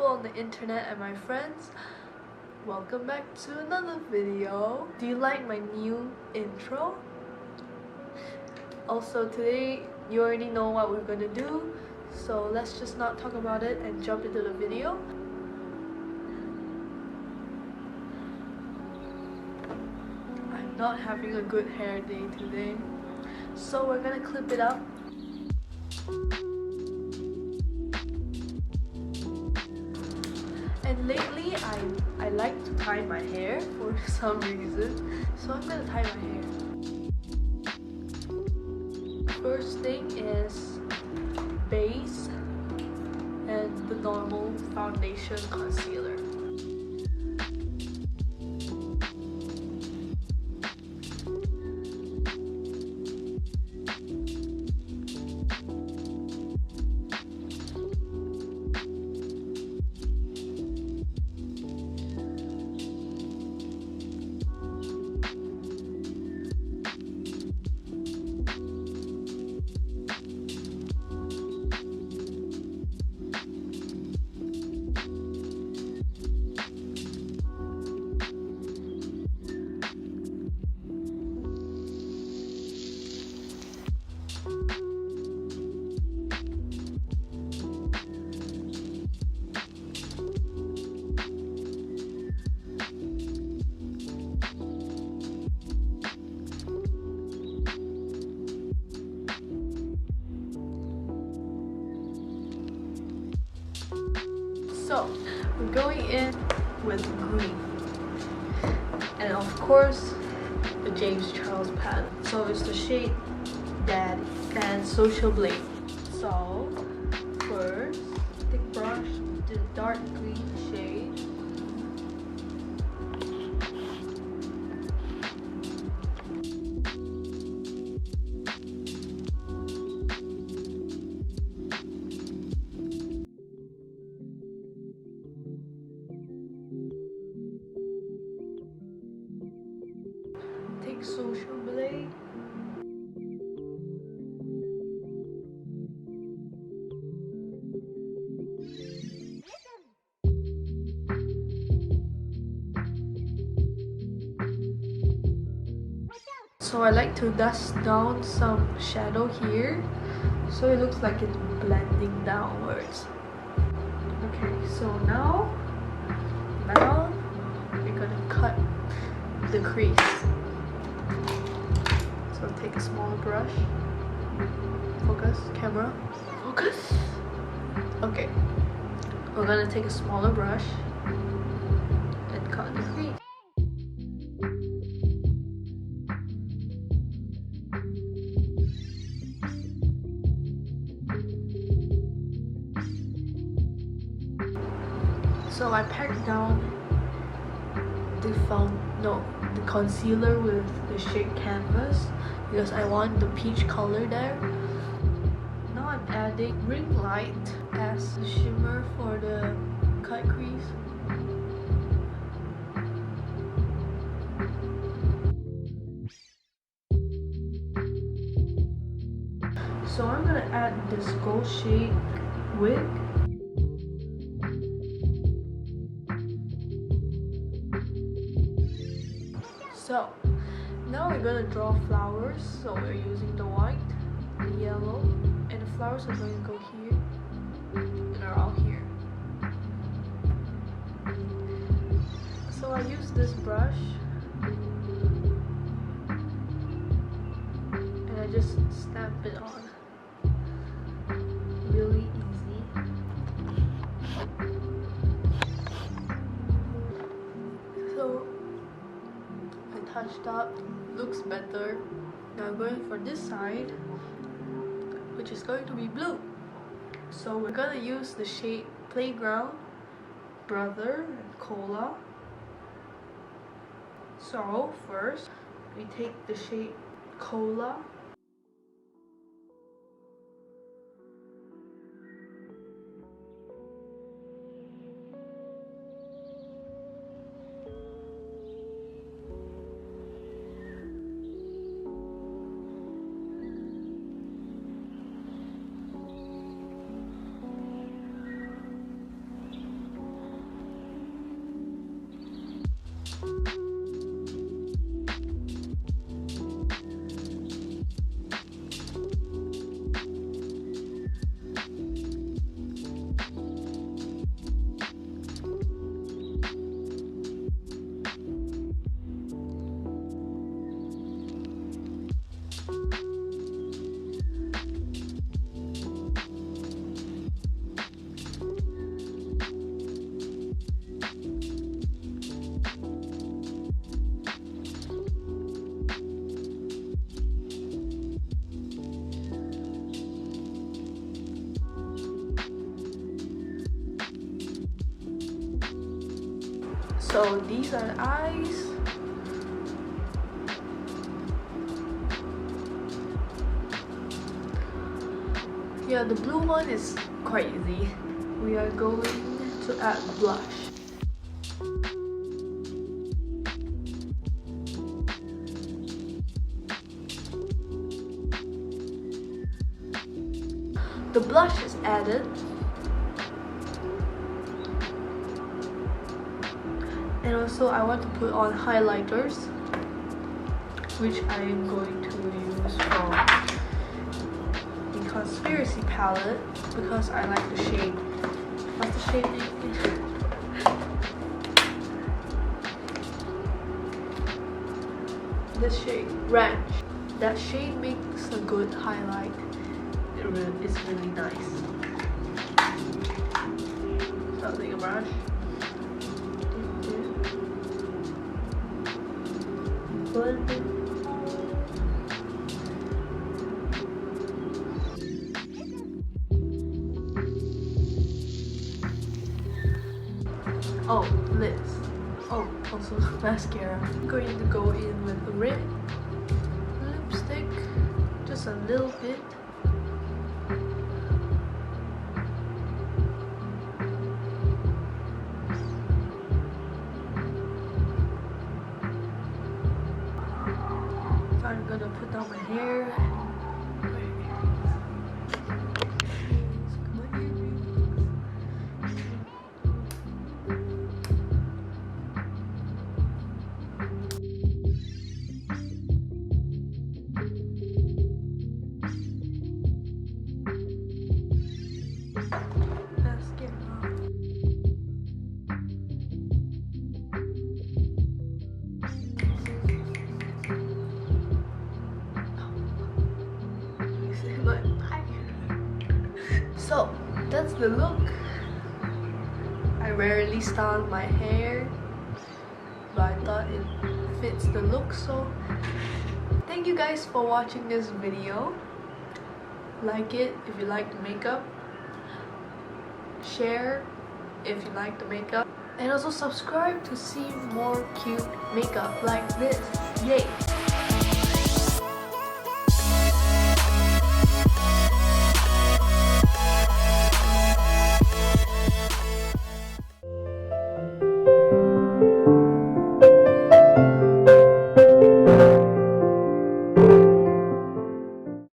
on the internet and my friends, welcome back to another video. Do you like my new intro? Also today you already know what we're gonna do, so let's just not talk about it and jump into the video. I'm not having a good hair day today, so we're gonna clip it up. And lately I like to tie my hair for some reason, so I'm gonna tie my hair. First thing is base and the normal foundation concealer. So, we're going in with green, and of course, the James Charles palette. So it's the shade Daddy and Social Blade. So, first, thick brush, the dark green shade. Take Social Blade. So I like to dust down some shadow here, so it looks like it's blending downwards. Okay, so now we're gonna cut the crease. So take a smaller brush. Focus, camera. Focus. Okay. We're gonna take a smaller brush and cut the crease. So I packed down the concealer with the shade Canvas because I want the peach color there. Now I'm adding Ring Light as the shimmer for the cut crease. So I'm gonna add this gold shade wig. So, now we're gonna draw flowers, so we're using the white, the yellow, and the flowers are going to go here, and around here. So I use this brush, and I just stamp it on. Really easy. So, touched up, looks better. Now I'm going for this side, which is going to be blue. So we're gonna use the shade Playground, Brother, and Cola. So first, we take the shade Cola. So these are the eyes. Yeah, the blue one is quite easy. We are going to add blush. The blush is added. And also I want to put on highlighters, which I am going to use from the Conspiracy palette because I like the shade. What's the shade name? This shade, Ranch. That shade makes a good highlight. It's really nice. So I'll take a brush. Oh, lips. Oh, also mascara. I'm going to go in with a red lipstick, just a little bit. I'm gonna put down my hair. So that's the look. I rarely style my hair, but I thought it fits the look. So thank you guys for watching this video. Like it if you like the makeup, share if you like the makeup, and also subscribe to see more cute makeup like this. Yay!